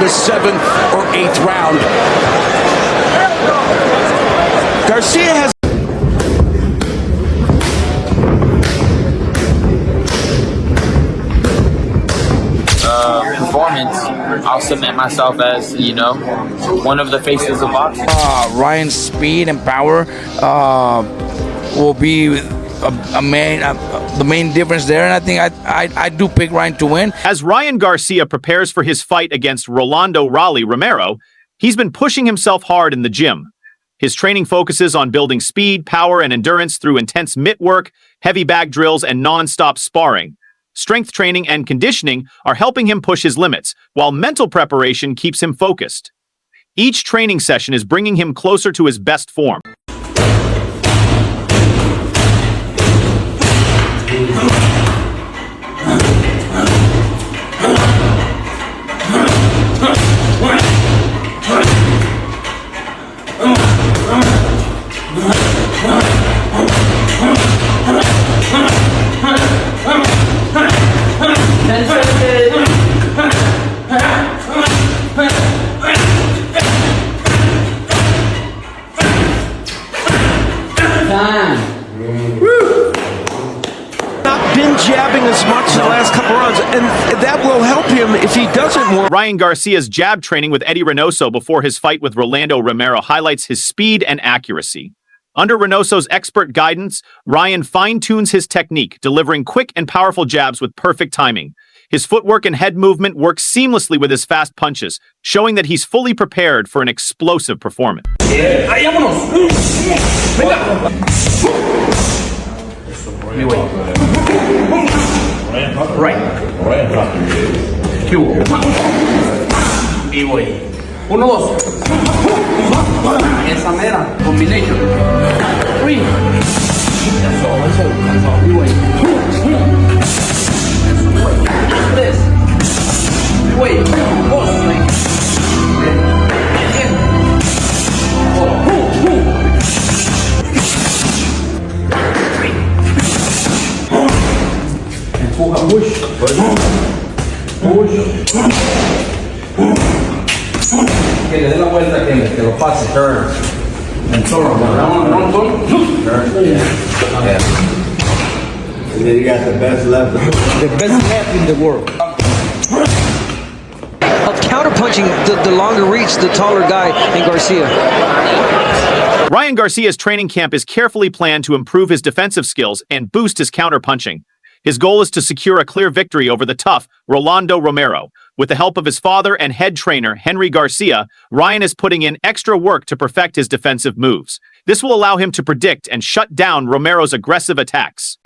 the 7th or 8th round. Garcia has performance, I'll submit myself as, one of the faces of boxing. Ryan's speed and power will be the main difference there, and I think I do pick Ryan to win. As Ryan Garcia prepares for his fight against Rolly Romero, he's been pushing himself hard in the gym. His training focuses on building speed, power, and endurance through intense mitt work, heavy bag drills, and non-stop sparring. Strength training and conditioning are helping him push his limits, while mental preparation keeps him focused. Each training session is bringing him closer to his best form. Jabbing as much in the last couple rounds, and that will help him if he does it more. Ryan Garcia's jab training with Eddie Reynoso before his fight with Rolly Romero highlights his speed and accuracy. Under Reynoso's expert guidance, Ryan fine-tunes his technique, delivering quick and powerful jabs with perfect timing. His footwork and head movement work seamlessly with his fast punches, showing that he's fully prepared for an explosive performance. Right. Y voy. 1, 2. Esa mera. Combination. 3. Eso. Y voy. 3. Y voy. 2. Empuja, push. Que le dé la vuelta, que lo pase, turn. And turn. Round, turn. Yeah. And then you got the best left. The best left in the world. Counterpunching the longer reach, the taller guy in Garcia. Ryan Garcia's training camp is carefully planned to improve his defensive skills and boost his counterpunching. His goal is to secure a clear victory over the tough Rolly Romero. With the help of his father and head trainer, Henry Garcia, Ryan is putting in extra work to perfect his defensive moves. This will allow him to predict and shut down Romero's aggressive attacks.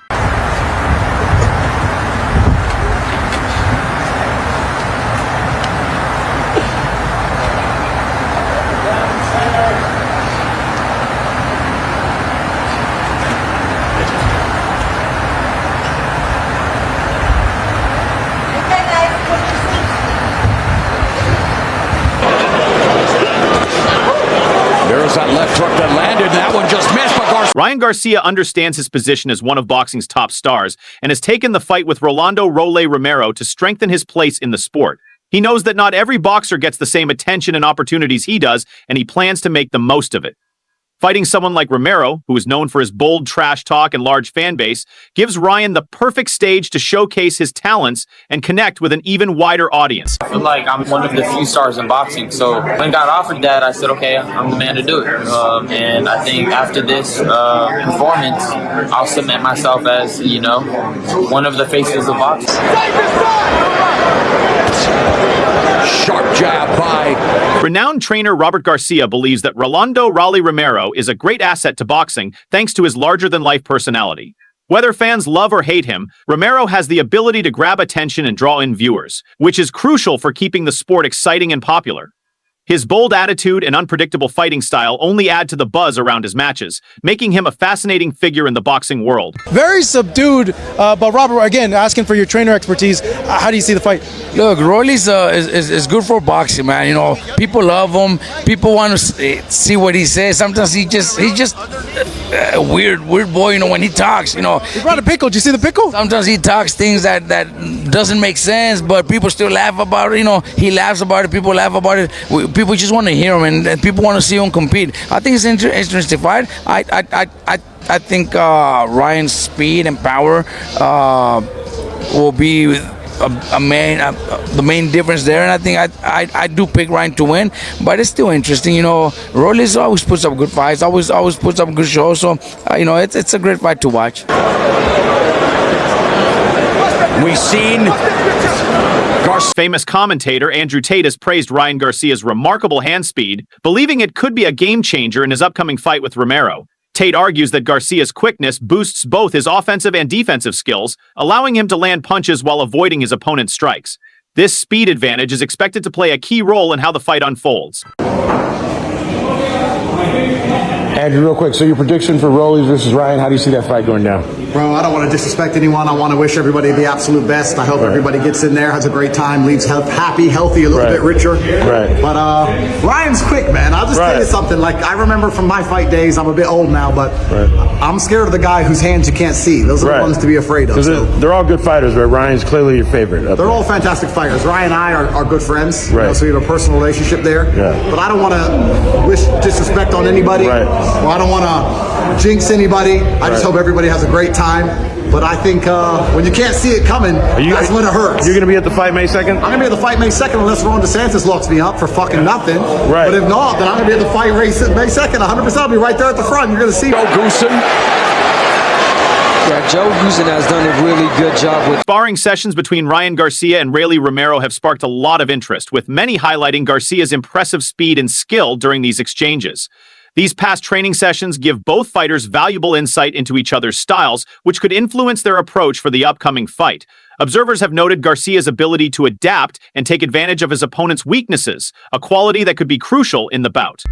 That left hook that landed, that one just missed, but Garcia. Ryan Garcia understands his position as one of boxing's top stars and has taken the fight with Rolly Romero to strengthen his place in the sport. He knows that not every boxer gets the same attention and opportunities he does, and he plans to make the most of it. Fighting someone like Romero, who is known for his bold trash talk and large fan base, gives Ryan the perfect stage to showcase his talents and connect with an even wider audience. I feel like I'm one of the few stars in boxing, so when I got offered that, I said, okay, I'm the man to do it. And I think after this performance, I'll submit myself as, one of the faces of boxing. Sharp jab by renowned trainer Robert Garcia believes that Rolly Romero is a great asset to boxing thanks to his larger-than-life personality. Whether fans love or hate him, Romero has the ability to grab attention and draw in viewers, which is crucial for keeping the sport exciting and popular. His bold attitude and unpredictable fighting style only add to the buzz around his matches, making him a fascinating figure in the boxing world. Very subdued, but Robert, again, asking for your trainer expertise, how do you see the fight? Look, Rolly's is good for boxing, man. People love him. People want to see what he says. Sometimes he just a weird boy. When he talks, He brought a pickle. Did you see the pickle? sometimes he talks things that doesn't make sense, but people still laugh about it. He laughs about it. People laugh about it. People just want to hear him, and people want to see him compete. I think it's an interesting fight. I think Ryan's speed and power will be the main difference there, and I think I do pick Ryan to win, but it's still interesting. Rolly's always puts up good fights, always puts up good shows, so it's a great fight to watch. We've seen Famous commentator Andrew Tate has praised Ryan Garcia's remarkable hand speed, believing it could be a game changer in his upcoming fight with Romero. Tate argues that Garcia's quickness boosts both his offensive and defensive skills, allowing him to land punches while avoiding his opponent's strikes. This speed advantage is expected to play a key role in how the fight unfolds. Andrew, real quick, so your prediction for Rolly versus Ryan, how do you see that fight going down? Bro, I don't want to disrespect anyone. I want to wish everybody the absolute best. I hope everybody gets in there, has a great time, leaves happy, healthy, a little bit richer. Right. But Ryan's quick, man. I'll just tell you something. Like, I remember from my fight days, I'm a bit old now, but I'm scared of the guy whose hands you can't see. Those are the ones to be afraid of. Because they're all good fighters, right? Ryan's clearly your favorite. They're all fantastic fighters. Ryan and I are good friends, so we have a personal relationship there. Yeah. But I don't want to wish disrespect on anybody. Right. Or I don't want to jinx anybody. I just hope everybody has a great time. But I think when you can't see it coming, that's when it hurts. You're going to be at the fight May 2nd? I'm going to be at the fight May 2nd unless Ron DeSantis locks me up for fucking nothing. Right. But if not, then I'm going to be at the fight May 2nd. 100%. I'll be right there at the front. You're going to see Joe Goosen. Yeah, Joe Goosen has done a really good job with Sparring sessions between Ryan Garcia and Rolly Romero have sparked a lot of interest, with many highlighting Garcia's impressive speed and skill during these exchanges. These past training sessions give both fighters valuable insight into each other's styles, which could influence their approach for the upcoming fight. Observers have noted Garcia's ability to adapt and take advantage of his opponent's weaknesses, a quality that could be crucial in the bout.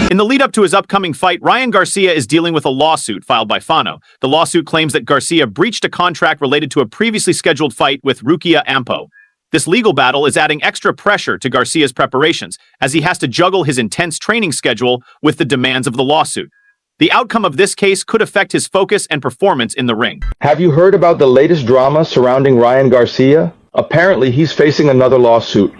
In the lead-up to his upcoming fight, Ryan Garcia is dealing with a lawsuit filed by Fano. The lawsuit claims that Garcia breached a contract related to a previously scheduled fight with Rukia Ampo. This legal battle is adding extra pressure to Garcia's preparations, as he has to juggle his intense training schedule with the demands of the lawsuit. The outcome of this case could affect his focus and performance in the ring. Have you heard about the latest drama surrounding Ryan Garcia? Apparently, he's facing another lawsuit.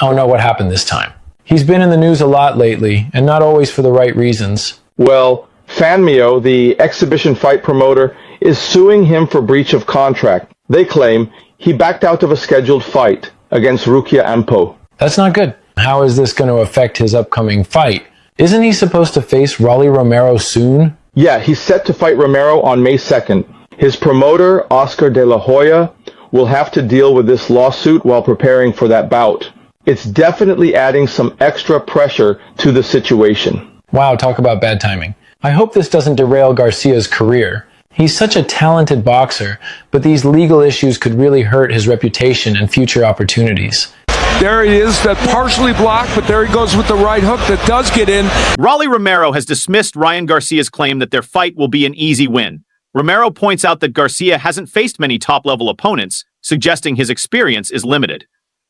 Oh no, what happened this time? He's been in the news a lot lately, and not always for the right reasons. Well, Fanmio, the exhibition fight promoter, is suing him for breach of contract. They claim he backed out of a scheduled fight against Rukia Ampo. That's not good. How is this going to affect his upcoming fight? Isn't he supposed to face Rolly Romero soon? Yeah, he's set to fight Romero on May 2nd. His promoter, Oscar De La Hoya, will have to deal with this lawsuit while preparing for that bout. It's definitely adding some extra pressure to the situation. Wow, talk about bad timing. I hope this doesn't derail Garcia's career. He's such a talented boxer, but these legal issues could really hurt his reputation and future opportunities. There he is, that partially blocked, but there he goes with the right hook that does get in. Rolly Romero has dismissed Ryan Garcia's claim that their fight will be an easy win. Romero points out that Garcia hasn't faced many top-level opponents, suggesting his experience is limited.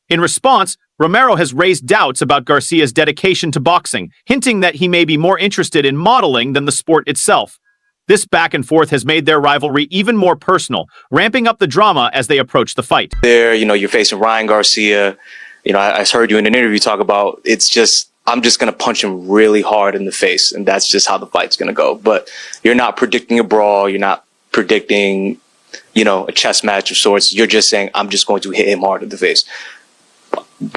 In response, Romero has raised doubts about Garcia's dedication to boxing, hinting that he may be more interested in modeling than the sport itself. This back and forth has made their rivalry even more personal, ramping up the drama as they approach the fight. You're facing Ryan Garcia. I heard you in an interview talk about it's just I'm just going to punch him really hard in the face, and that's just how the fight's going to go. But you're not predicting a brawl. You're not predicting, a chess match of sorts. You're just saying, I'm just going to hit him hard in the face.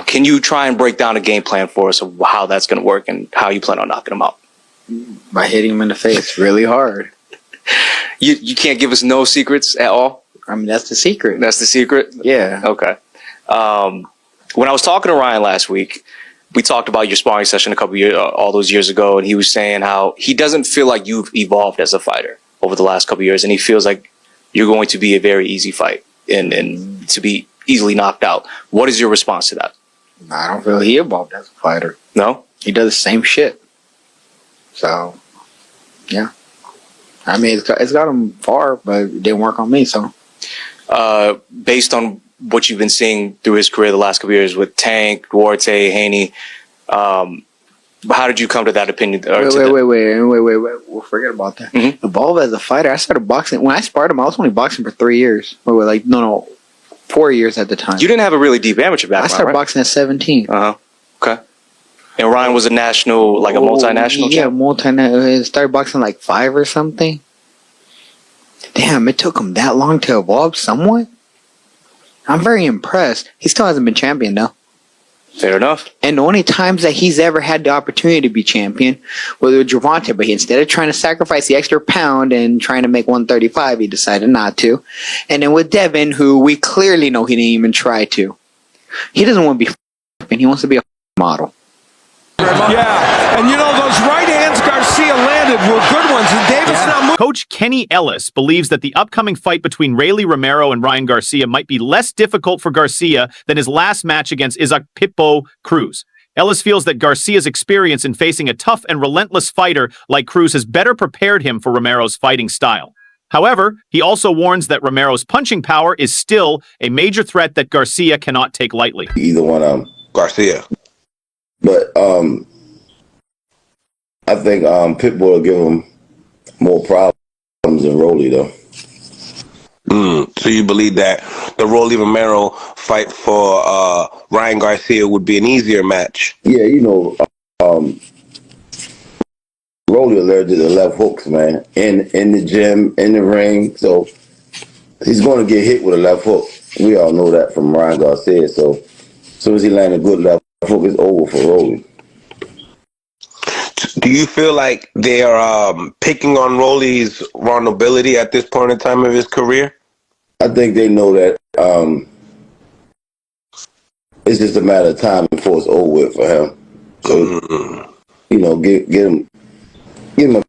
Can you try and break down a game plan for us of how that's going to work and how you plan on knocking him out? By hitting him in the face really hard. You can't give us no secrets at all? I mean, that's the secret. That's the secret? Yeah. Okay. When I was talking to Ryan last week, we talked about your sparring session a couple years, all those years ago, and he was saying how he doesn't feel like you've evolved as a fighter over the last couple years, and he feels like you're going to be a very easy fight and to be easily knocked out. What is your response to that? I don't feel he evolved as a fighter. No? He does the same shit. So, yeah. I mean, it's got him far, but it didn't work on me, so. Based on what you've been seeing through his career the last couple years with Tank, Duarte, Haney, how did you come to that opinion? Wait. We'll forget about that. Mm-hmm. Evolve as a fighter. I started boxing. When I sparred him, I was only boxing for 3 years. 4 years at the time. You didn't have a really deep amateur background, I started boxing at 17. Uh-huh. Okay. And Ryan was a national, like a multinational Yeah, champ? started boxing like 5 or something. Damn, it took him that long to evolve somewhat? I'm very impressed. He still hasn't been champion, though. Fair enough. And the only times that he's ever had the opportunity to be champion was with Gervonta, but instead of trying to sacrifice the extra pound and trying to make 135, he decided not to. And then with Devin, who we clearly know he didn't even try to. He doesn't want to be and he wants to be a model. Yeah, and those right hands Garcia landed were good ones, and Davis now moved. Coach Kenny Ellis believes that the upcoming fight between Rolly Romero and Ryan Garcia might be less difficult for Garcia than his last match against Isaac Pitbull Cruz. Ellis feels that Garcia's experience in facing a tough and relentless fighter like Cruz has better prepared him for Romero's fighting style. However, he also warns that Romero's punching power is still a major threat that Garcia cannot take lightly. Either one of them. Garcia. But I think Pitbull will give him more problems than Rolly, though. So you believe that the Rolly Romero fight for Ryan Garcia would be an easier match? Yeah, Rolly allergic to left hooks, man. In the gym, in the ring, so he's going to get hit with a left hook. We all know that from Ryan Garcia. So as soon as he lands a good left hook, it's over for Rolly. Do you feel like they are picking on Rolly's vulnerability at this point in time of his career? I think they know that it's just a matter of time before it's over with for him. So, get him a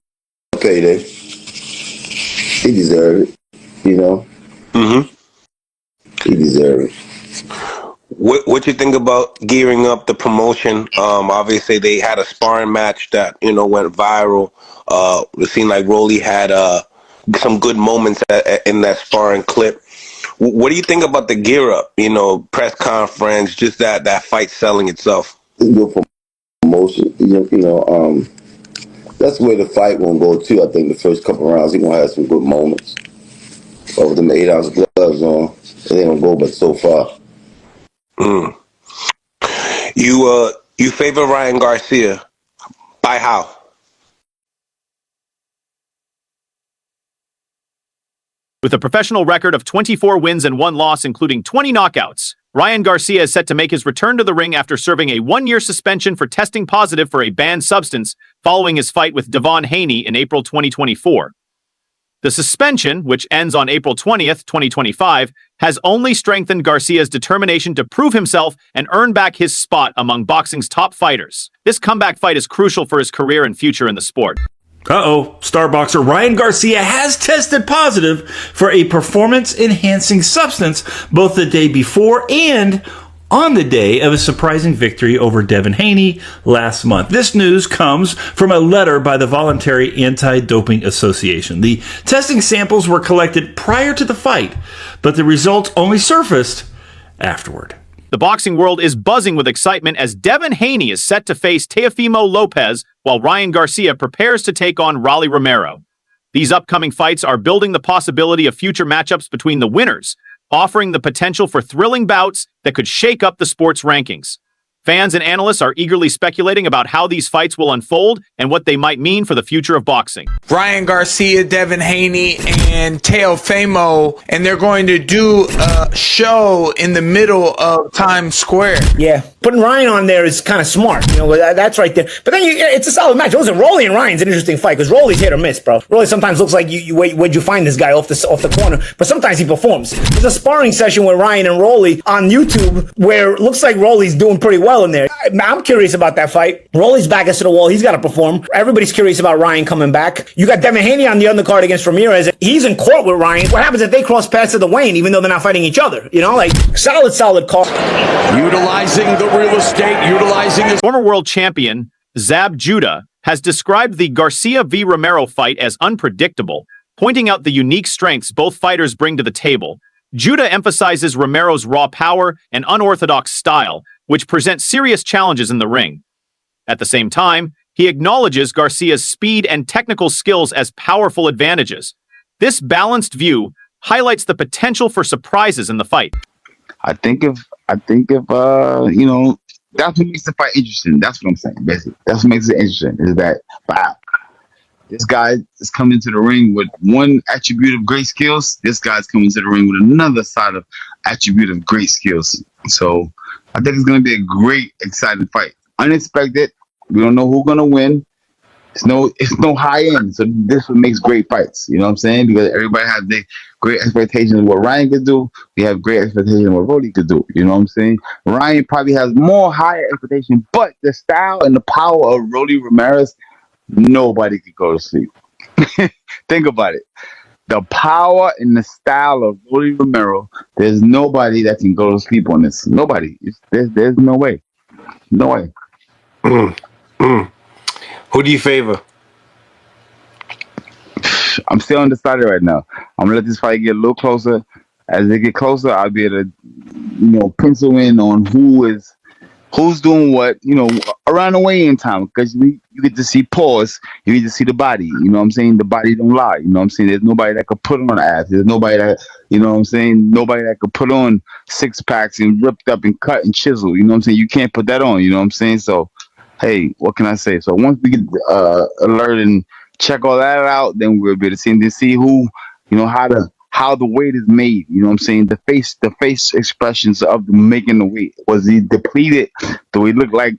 payday. He deserves it, He deserves it. What you think about gearing up the promotion? Obviously, they had a sparring match that went viral. It seemed like Rolly had some good moments in that sparring clip. What do you think about the gear up? Press conference, just that fight selling itself. It's good for promotion. That's where the fight won't go too. I think the first couple rounds he's gonna have some good moments. But with them 8-ounce gloves on, it ain't gonna go but so far. You favor Ryan Garcia. By how? With a professional record of 24 wins and 1 loss, including 20 knockouts, Ryan Garcia is set to make his return to the ring after serving a 1-year suspension for testing positive for a banned substance following his fight with Devon Haney in April 2024. The suspension, which ends on April 20th, 2025, has only strengthened Garcia's determination to prove himself and earn back his spot among boxing's top fighters. This comeback fight is crucial for his career and future in the sport. Star boxer Ryan Garcia has tested positive for a performance-enhancing substance both the day before and on the day of a surprising victory over Devin Haney last month. This news comes from a letter by the Voluntary Anti-Doping Association. The testing samples were collected prior to the fight, but the results only surfaced afterward. The boxing world is buzzing with excitement as Devin Haney is set to face Teofimo Lopez while Ryan Garcia prepares to take on Rolly Romero. These upcoming fights are building the possibility of future matchups between the winners, offering the potential for thrilling bouts that could shake up the sport's rankings. Fans and analysts are eagerly speculating about how these fights will unfold and what they might mean for the future of boxing. Ryan Garcia, Devin Haney, and Teofimo, and they're going to do a show in the middle of Times Square. Yeah, putting Ryan on there is kind of smart. You know, that's right there. But then it's a solid match. Listen, Rolly and Ryan's an interesting fight because Rolly's hit or miss, bro. Rolly sometimes looks like where'd you find this guy off the corner, but sometimes he performs. There's a sparring session with Ryan and Rolly on YouTube where it looks like Rolly's doing pretty well in there. I'm curious about that fight. Rolly's back against the wall. He's got to perform. Everybody's curious about Ryan coming back. You got Devin Haney on the undercard against Ramirez. He's in court with Ryan. What happens if they cross paths to the Wayne, even though they're not fighting each other? You know, like solid call. Utilizing the real estate, utilizing his... Former world champion Zab Judah has described the Garcia v. Romero fight as unpredictable, pointing out the unique strengths both fighters bring to the table. Judah emphasizes Romero's raw power and unorthodox style, which present serious challenges in the ring. At the same time, he acknowledges Garcia's speed and technical skills as powerful advantages. This balanced view highlights the potential for surprises in the fight. I think if you know, that's what makes the fight interesting. That's what I'm saying, basically. That's what makes it interesting, is that, wow, this guy is coming to the ring with one attribute of great skills. This guy's coming to the ring with another side of attribute of great skills. So I think it's going to be a great, exciting fight. Unexpected. We don't know who's going to win. It's no high end. So this is what makes great fights. You know what I'm saying? Because everybody has their great expectations of what Ryan could do. We have great expectations of what Rolly could do. You know what I'm saying? Ryan probably has more higher expectations, but the style and the power of Rolly Romero, nobody could go to sleep. Think about it. The power and the style of Rolly Romero, there's nobody that can go to sleep on this. Nobody. There's no way. No way. Who do you favor? I'm still undecided right now. I'm gonna let this fight get a little closer. As they get closer, I'll be able to, pencil in on who's doing what, around the weigh-in time. Because you get to see pause, you get to see the body. You know what I'm saying? The body don't lie. You know what I'm saying? There's nobody that could put on abs. There's nobody that, you know what I'm saying? Nobody that could put on six packs and ripped up and cut and chisel. You know what I'm saying? You can't put that on. You know what I'm saying? So, hey, what can I say? So once we get alert and check all that out, then we'll be able to see who, how the weight is made. You know what I'm saying? The face expressions of making the weight. Was he depleted? Do he look like,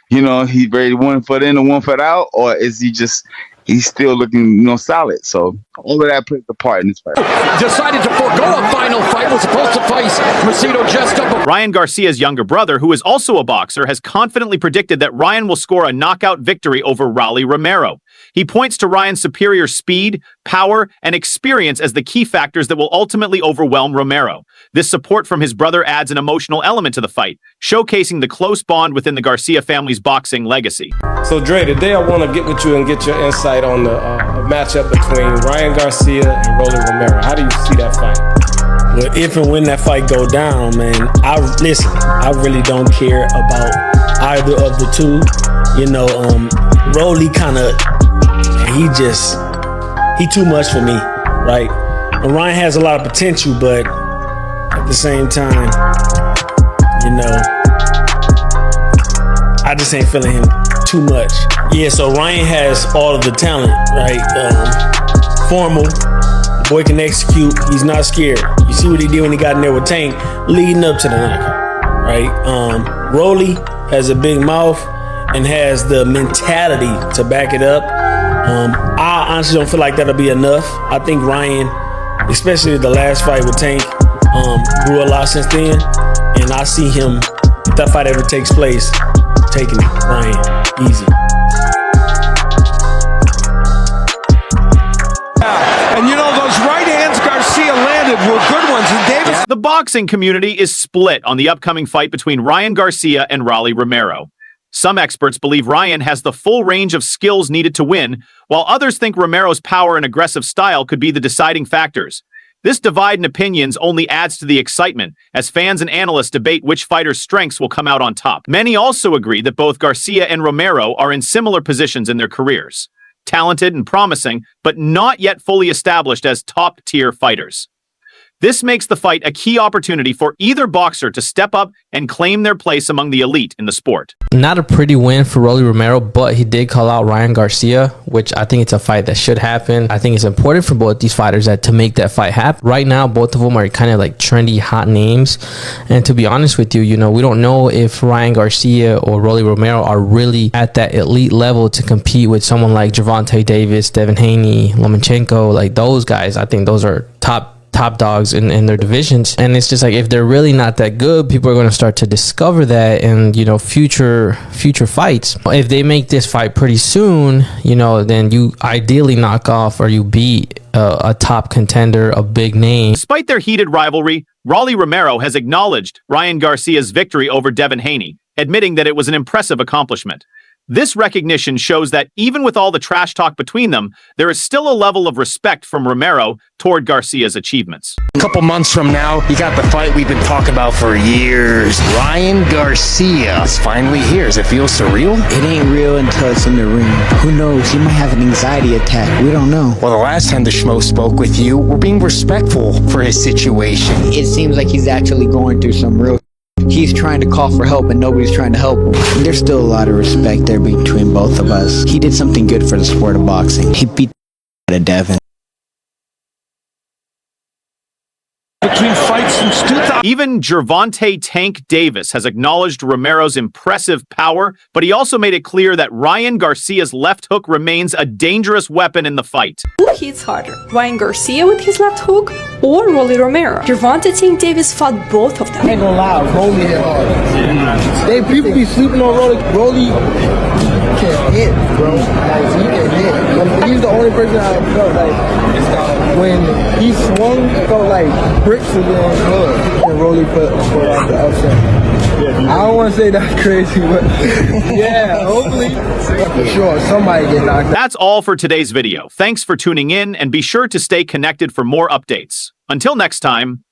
he's very 1 foot in and 1 foot out? Or is he's still looking, solid? So all of that plays a part in this fight. Decided to forego a final fight, was supposed to face Macedo just up. Ryan Garcia's younger brother, who is also a boxer, has confidently predicted that Ryan will score a knockout victory over Rolly Romero. He points to Ryan's superior speed, power, and experience as the key factors that will ultimately overwhelm Romero. This support from his brother adds an emotional element to the fight, showcasing the close bond within the Garcia family's boxing legacy. So Dre, today I want to get with you and get your insight on the matchup between Ryan Garcia and Rolly Romero. How do you see that fight? Well, if and when that fight go down, man, I really don't care about either of the two. Rolly kind of, he too much for me, right? And Ryan has a lot of potential, but at the same time, I just ain't feeling him too much. Yeah, so Ryan has all of the talent, right? Formal, the boy can execute, he's not scared. You see what he did when he got in there with Tank, leading up to the knockout, right? Rolly has a big mouth and has the mentality to back it up. I honestly don't feel like that'll be enough. I think Ryan, especially the last fight with Tank, grew a lot since then. And I see him, if that fight ever takes place, taking Ryan easy. And those right hands Garcia landed were good ones. And Davis. The boxing community is split on the upcoming fight between Ryan Garcia and Rolly Romero. Some experts believe Ryan has the full range of skills needed to win, while others think Romero's power and aggressive style could be the deciding factors. This divide in opinions only adds to the excitement as fans and analysts debate which fighter's strengths will come out on top. Many also agree that both Garcia and Romero are in similar positions in their careers. Talented and promising, but not yet fully established as top-tier fighters. This makes the fight a key opportunity for either boxer to step up and claim their place among the elite in the sport. Not a pretty win for Rolly Romero, but he did call out Ryan Garcia, which I think it's a fight that should happen. I think it's important for both these fighters to make that fight happen. Right now, both of them are kind of like trendy, hot names. And to be honest with you, we don't know if Ryan Garcia or Rolly Romero are really at that elite level to compete with someone like Gervonta Davis, Devin Haney, Lomachenko, like those guys. I think those are top dogs in their divisions, and it's just like if they're really not that good, people are going to start to discover that in future fights. If they make this fight pretty soon, then you ideally knock off or you beat a top contender, a big name. Despite their heated rivalry, Rolly Romero has acknowledged Ryan Garcia's victory over Devin Haney, admitting that it was an impressive accomplishment. This recognition shows that even with all the trash talk between them, there is still a level of respect from Romero toward Garcia's achievements. A couple months from now, you got the fight we've been talking about for years. Ryan Garcia is finally here. Does it feel surreal? It ain't real until it's in the ring. Who knows? He might have an anxiety attack. We don't know. Well, the last time the schmo spoke with you, we're being respectful for his situation. It seems like he's actually going through some real. He's trying to call for help and nobody's trying to help him. There's still a lot of respect there between both of us. He did something good for the sport of boxing. He beat the Devin. Between fights since 2000. Even Gervonta Tank Davis has acknowledged Romero's impressive power, but he also made it clear that Ryan Garcia's left hook remains a dangerous weapon in the fight. Who hits harder, Ryan Garcia with his left hook or Rolly Romero? Gervonta Tank Davis fought both of them. I ain't gonna lie, Rolly hit hard. People be sleeping on Rolly. Rolly can hit, bro. Like, he can hit. He's the only person I felt like when he swung, it felt like bricks were going good. And Rolly put out the upset. I don't want to say that's crazy, but yeah, hopefully, for sure, somebody get knocked out. That's all for today's video. Thanks for tuning in, and be sure to stay connected for more updates. Until next time,